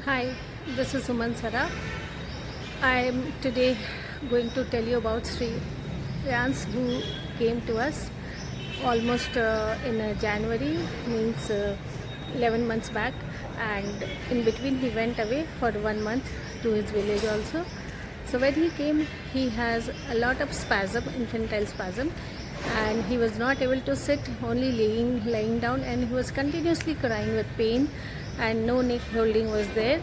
Hi, this is Suman Saraf. I am today going to tell you about Sri Rans who came to us almost in January, means 11 months back, and in between he went away for 1 month to his village also. So when he came, he has a lot of spasm, infantile spasm, and he was not able to sit, only lying down, and he was continuously crying with pain, and no neck holding was there.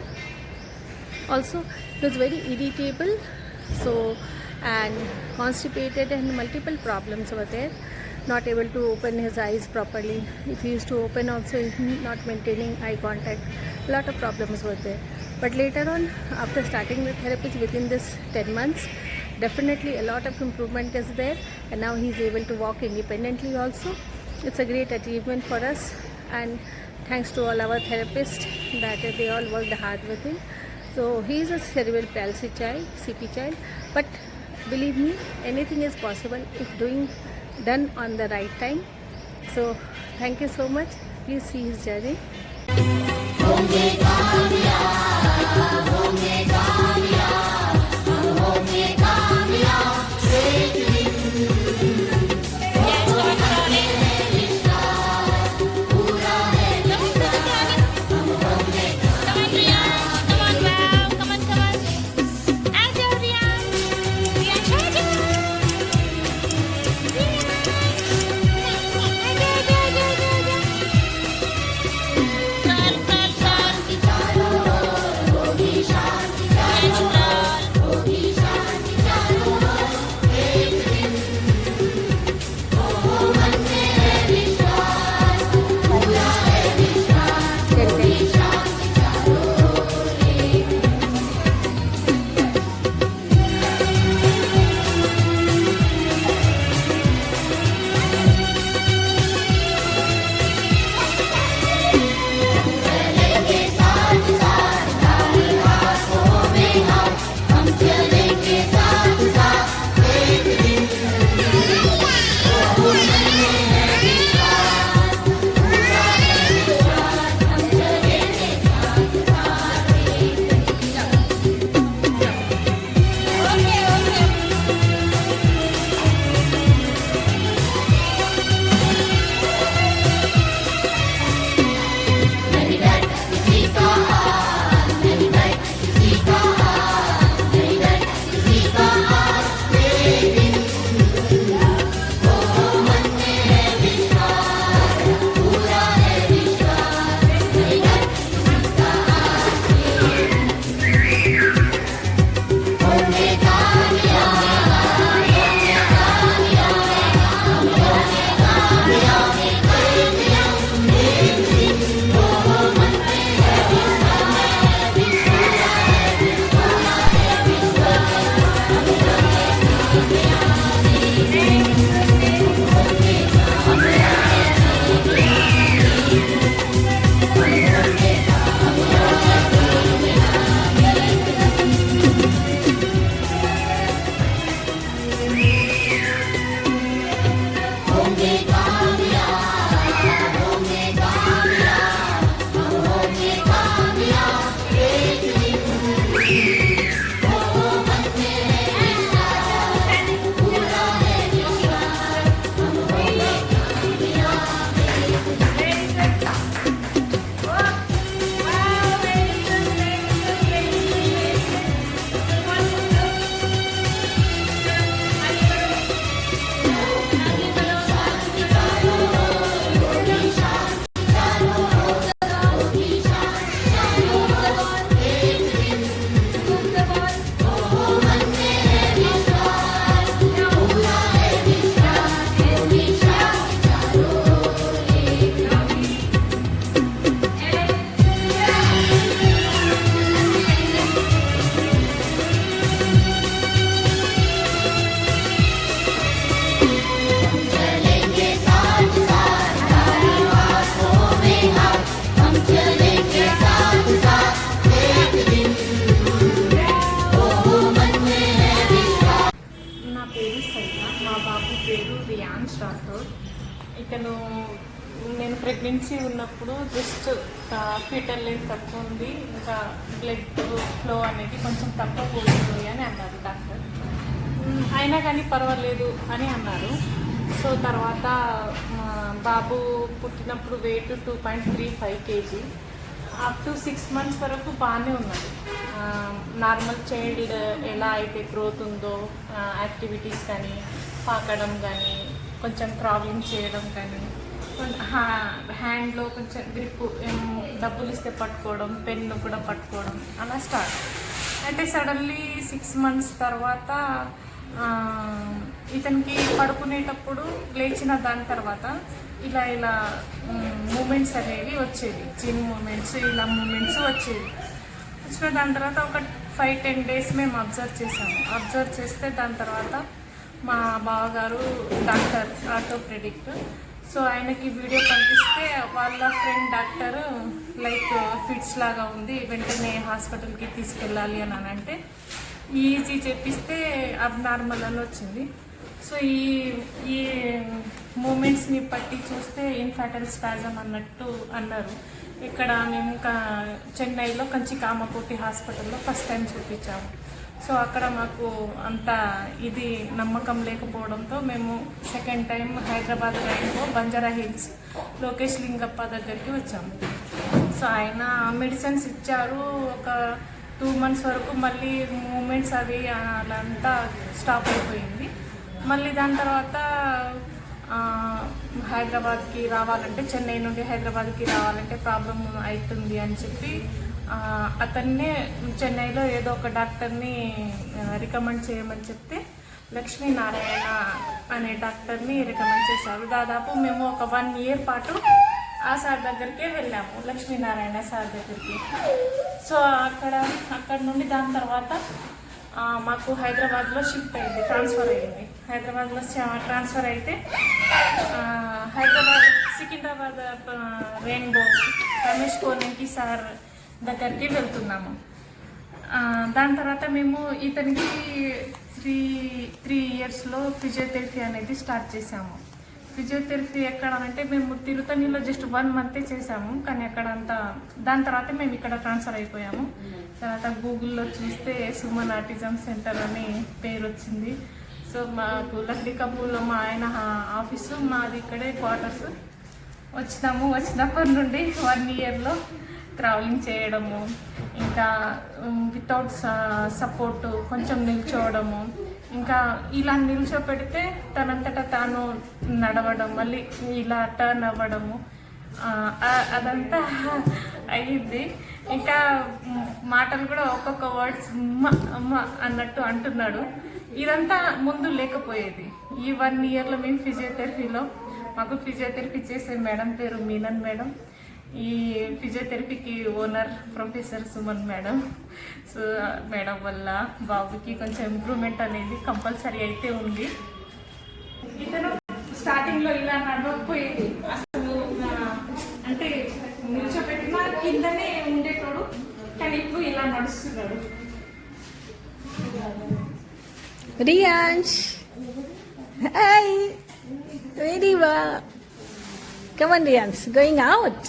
Also, he was very irritable, so, and constipated, and multiple problems were there. Not able to open his eyes properly. If he used to open, also he's not maintaining eye contact. A lot of problems were there. But later on, after starting the therapy within this 10 months, definitely a lot of improvement is there, and now he's able to walk independently also. It's a great achievement for us, and thanks to all our therapists that they all worked hard with him. So he is a cerebral palsy child, CP child, but believe me, anything is possible if done on the right time. So thank you so much. Please see his journey. Pregnancy ఉన్నప్పుడు just foetal length తక్కువ ఉంది, ఇంకా blood flow అనేది కొంచెం తక్కువ పోతుంది అని అన్నారు డాక్టర్. అయినా కానీ పర్వాలేదు అని అన్నారు. సో తర్వాత బాబు పుట్టినప్పుడు weight 2.35 kg. Up to 6 months వరకు బాగానే ఉన్నది. నార్మల్ చైల్డ్ ఎలా అయితే గ్రోత్ ఉందో యాక్టివిటీస్ కానీ, పాకడం కానీ, కొంచెం ట్రావెలింగ్ చేయడం కానీ, హ్యాండ్లో కొంచెం గ్రిప్, డబ్బులు ఇస్తే పట్టుకోవడం, పెన్ను కూడా పట్టుకోవడం అలా స్టార్ట్. అయితే సడన్లీ 6 months తర్వాత ఇతనికి పడుకునేటప్పుడు లేచిన దాని తర్వాత ఇలా మూమెంట్స్ అనేవి వచ్చేవి, చిన్ మూమెంట్స్, ఇలా మూమెంట్స్ వచ్చేవి. వచ్చిన దాని తర్వాత ఒక 5-10 days మేము అబ్జర్వ్ చేసాము. అబ్జర్వ్ చేస్తే దాని తర్వాత మా బావగారు డాక్టర్ ఆర్థోపెడిక్. సో ఆయనకి వీడియో పంపిస్తే వాళ్ళ ఫ్రెండ్ డాక్టర్ లైక్ ఫిట్స్ లాగా ఉంది, వెంటనే హాస్పిటల్కి తీసుకెళ్ళాలి అని అంటే ఈజీ చెప్పిస్తే అబ్నార్మల్ అని వచ్చింది. సో ఈ మూమెంట్స్ని బట్టి చూస్తే ఇన్ఫాటల్ స్పాజమ్ అన్నట్టు అన్నారు. ఇక్కడ మేము చెన్నైలో కంచి కామకోటి హాస్పిటల్లో ఫస్ట్ టైం చూపించాము. సో అక్కడ మాకు అంత ఇది నమ్మకం లేకపోవడంతో మేము సెకండ్ టైం హైదరాబాద్ రైన్లో బంజారా హిల్స్ లోకేష్ లింగప్ప దగ్గరికి వచ్చాము. సో ఆయన మెడిసిన్స్ ఇచ్చారు. ఒక 2 months వరకు మళ్ళీ మూమెంట్స్ అవి అలా అంతా స్టాప్ అయిపోయింది. మళ్ళీ దాని తర్వాత హైదరాబాద్కి రావాలంటే, చెన్నై నుండి హైదరాబాద్కి రావాలంటే ప్రాబ్లం అవుతుంది అని చెప్పి అతన్నే చెన్నైలో ఏదో ఒక డాక్టర్ని రికమెండ్ చేయమని చెప్తే లక్ష్మీనారాయణ అనే డాక్టర్ని రికమెండ్ చేశారు. దాదాపు మేము ఒక 1 year పాటు ఆ సార్ దగ్గరికే వెళ్ళాము, లక్ష్మీనారాయణ సార్ దగ్గరికి. సో అక్కడ నుండి దాని తర్వాత మాకు హైదరాబాద్లో షిఫ్ట్ అయింది, ట్రాన్స్ఫర్ అయ్యింది. హైదరాబాద్లో ట్రాన్స్ఫర్ అయితే హైదరాబాద్ సికింద్రాబాద్ రెయిన్బో రమేష్ కోనంకి సార్ దగ్గరికి వెళ్తున్నాము. దాని తర్వాత మేము ఇతనికి 3 yearsలో ఫిజియోథెరపీ అనేది స్టార్ట్ చేసాము. ఫిజియోథెరపీ ఎక్కడ అంటే మేము తిరుపతిలో జస్ట్ 1 month చేసాము, కానీ అక్కడ అంతా దాని తర్వాత మేము ఇక్కడ ట్రాన్స్ఫర్ అయిపోయాము. తర్వాత గూగుల్లో చూస్తే సుమన్ ఆటిజం సెంటర్ అని పేరు వచ్చింది. సో మాకు లక్డీ కపూర్లో మా ఆయన ఆఫీసు, మాది ఇక్కడే క్వార్టర్స్. వచ్చినప్పటి నుండి 1 yearలో ట్రావెలింగ్ చేయడము, ఇంకా వితౌట్ సపోర్ట్ కొంచెం నిల్చోవడము, ఇంకా ఇలా నిల్చోపెడితే తనంతటా తాను నడవడం, మళ్ళీ ఇలా టర్న్ అవ్వడము, అదంతా అయ్యింది. ఇంకా మాటలు కూడా ఒక్కొక్క వర్డ్స్ అమ్మ అన్నట్టు అంటున్నాడు. ఇదంతా ముందు లేకపోయేది. ఈ 1 yearలో మేము ఫిజియోథెరపీలో, మాకు ఫిజియోథెరపీ చేసే మేడం పేరు మీనన్ మేడం. ఈ ఫిజియోథెరపీకి owner professor Suman madam. So madam వల్ల బాబుకి కొంచెం ఇంప్రూవ్మెంట్ అనేది కంపల్సరీ అయితే ఉంది. ఇతను స్టార్టింగ్లో ఇలా నడవకపోయేది, అసలు అంటే నిల్చోపెట్టినా కిందనే ఉండేటోడు, కానీ ఇప్పుడు ఇలా నడుస్తున్నాడు. Riyansh, hi, very well. Come on, Riyansh, going out.